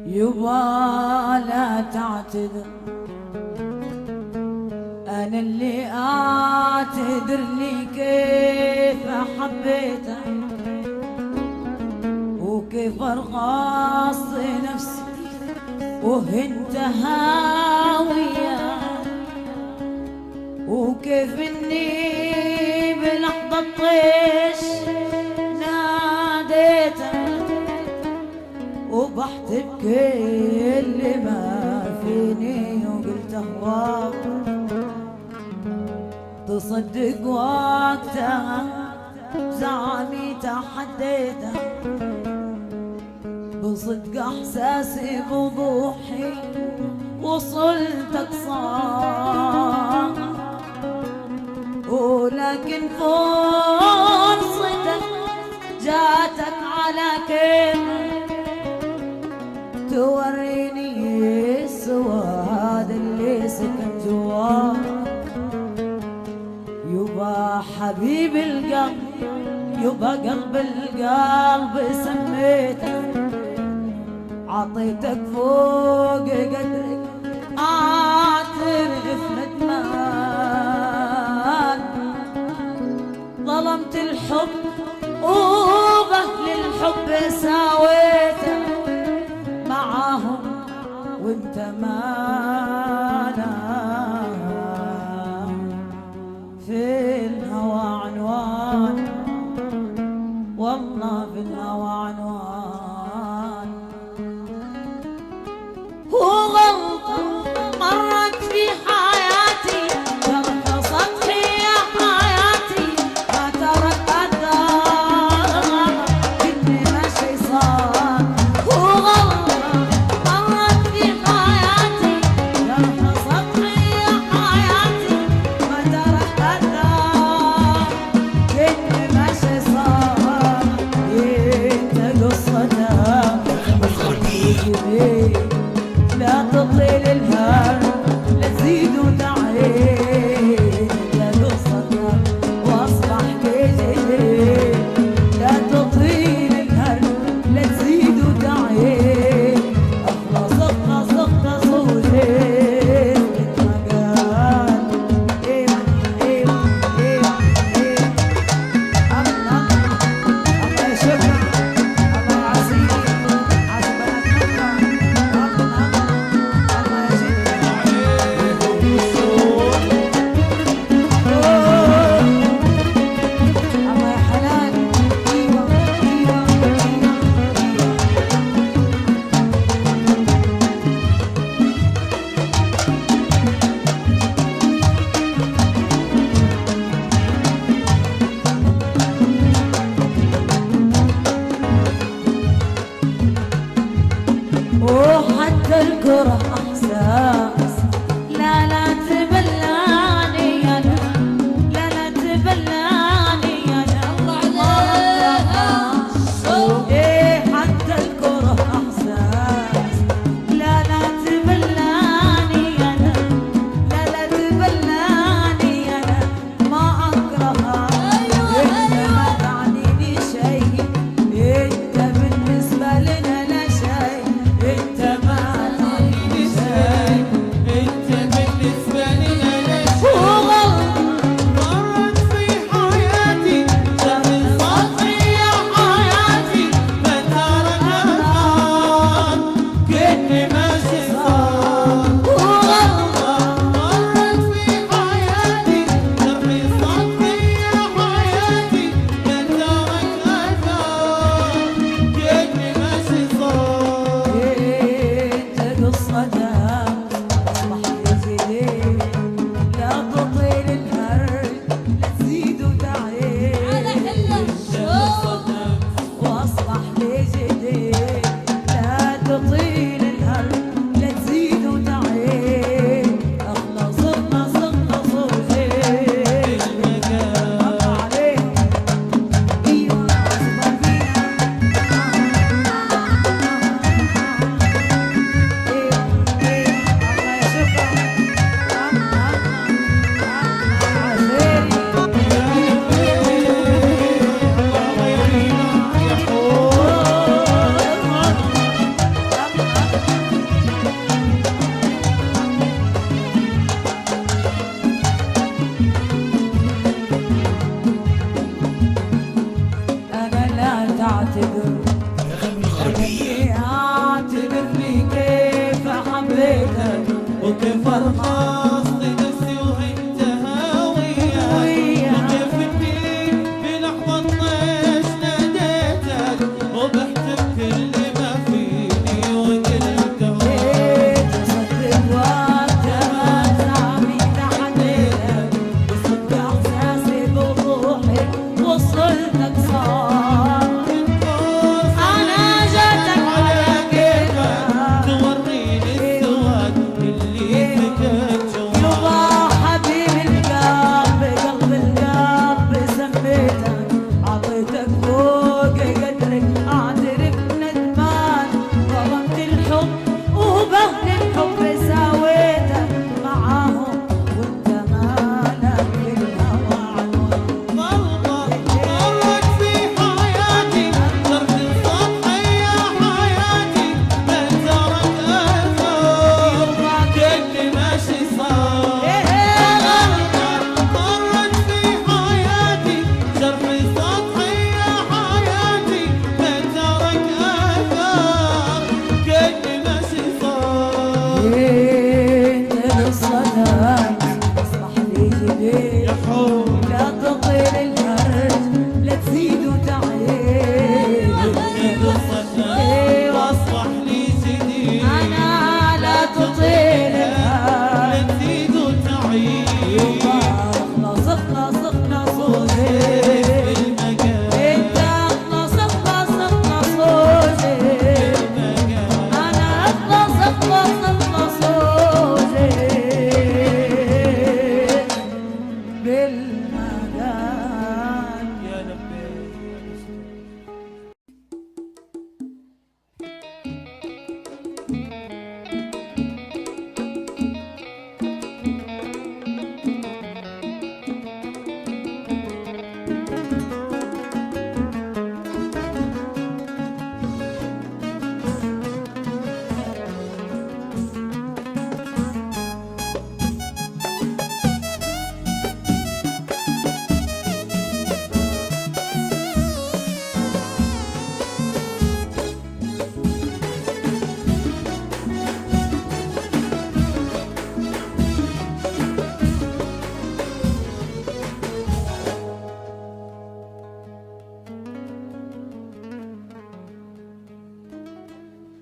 يبا لا تعتذر، أنا اللي أعتذر لي كيف حبيتك وكيف أرخص نفسي وهنت هاوية، وكيف إني بلحظة طيش ناديتك وبحت بكل ما فيني وقلت أهواك، تصدق وقتها زعمي تحديتها بصدق احساسي بوضوحي وصلت اقصاها، ولكن فرصتك جاتك على كيفك توريني السواد اللي سكن جواك. يبا حبيب القلب، يبا قلب القلب سميتك، عطيتك فوق قدرك اعترف ندمان، ظلمت الحب وبأهل الحب ساويتك معاهم وانت مانا في الهوى عنوان، والله في الهوى عنوان. وغلطة مرت في حياتي جرح سطحي يا حياتي، ما ترك أثر إني ماشي صار. وغلطة مرت في حياتي جرح سطحي يا حياتي، ما ترك أثر إني ماشي صار. انت قصتك لا تطيل الهر لا تزيد وتعيد، لا قصتك واصبح كجيل، لا تطيل الهر لا تزيد وتعيد، اخلص اخلص اخلص وزيد مثل ما قال. ايوه ايوه ايوه ايوه الله الله يشوفك الله يعزيك عشبنا وحتى الكره احساس، لا لا تبلاني انا، لا لا تبلاني انا ايه حتى الكره احساس، لا لا تبلاني انا، لا لا تبلاني انا ما اكرهها. انت ما تعنيني شيء، انت بالنسبه لنا لا شيء، انت ما تعنيني شيء،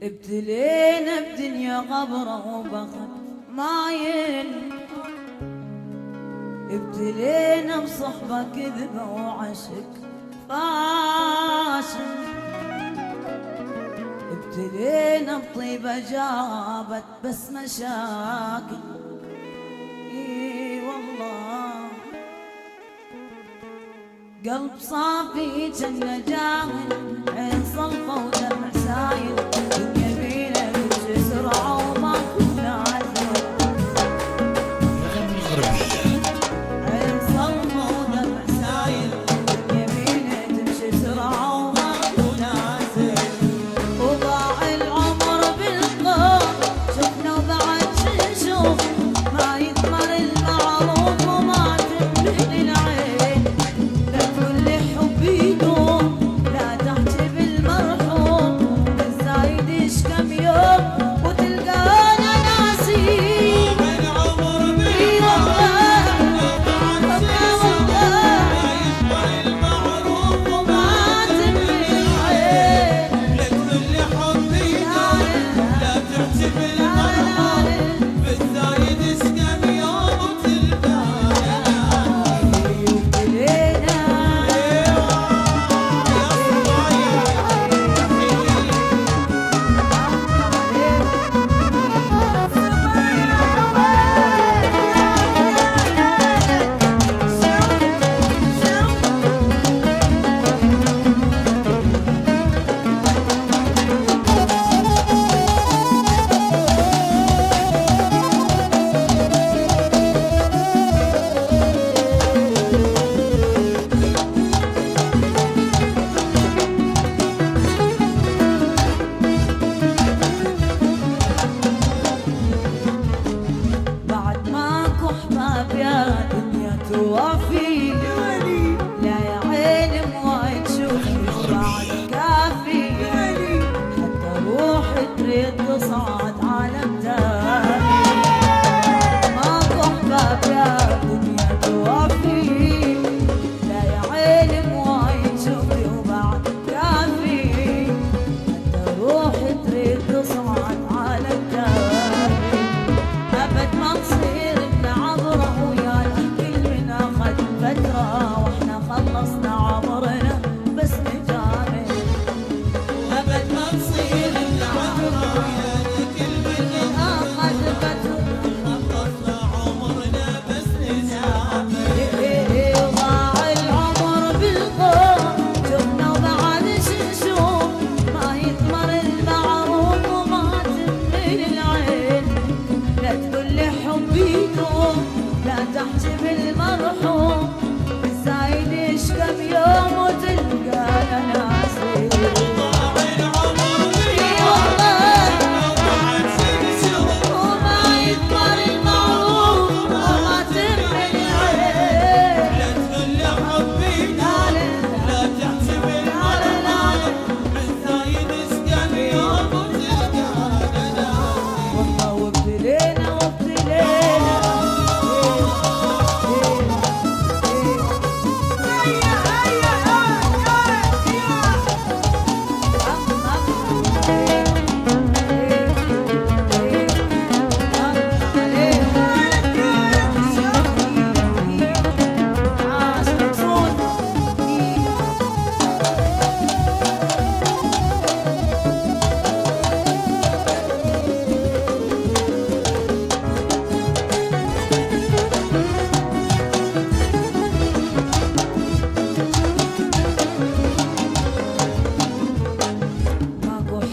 ابتلينا بدنيا غبرة وبخت مايل، ابتلينا بصحبة كذبة وعشق فاشل، ابتلينا بطيبة جابت بس مشاكل. اي والله قلب صافي جنة جاهل، عين صلفة ودمع سايل، دنيا بينا بتجسر عوضة كلها عزل، عين صلفة ودمع سايل، دنيا بينا تمشي عوضة كلها عزل، وضاع العمر بالقوم شفنا وبعد شنشوف، ما يثمر المعروف وما تنبه العين، لا كل حب يدوم لا تحكي بالمرحوم، الزايد ايش كم يوم وتلقانا ناسين، العمر بالقوم المعروف وما تنبه العين، لا كل حب يدوم لا تحكي بالمرحوم، الزايد ايش كم يوم وتلقانا بعد ماكو احباب يا دنيا توافي، لا يا عيني ما تشوفي بعد كافي، حتى روحي تريد تصعد عالم تاني،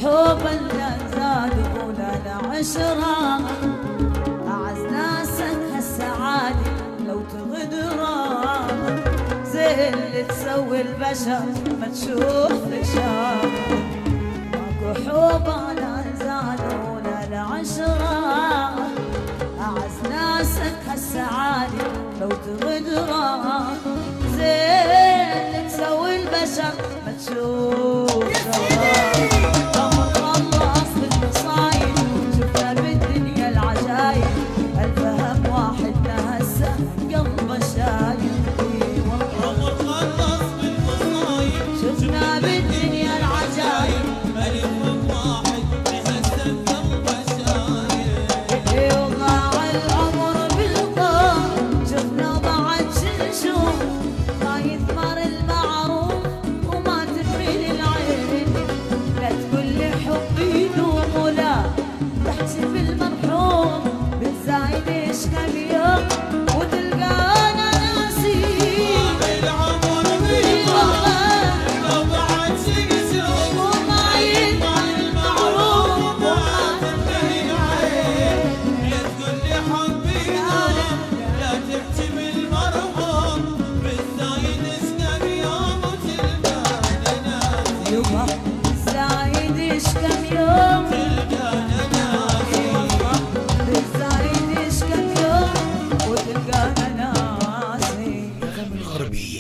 حب اللي زاد ولا العشرة أعز ناسك هالسعادة لو تغدره زين اللي تسوي البشر ما تشوف لك شر ماكو حب لا زاد ولا العشرة أعز ناسك هالسعادة لو تغدره زين اللي تسوي البشر ما تشوف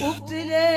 وابتليت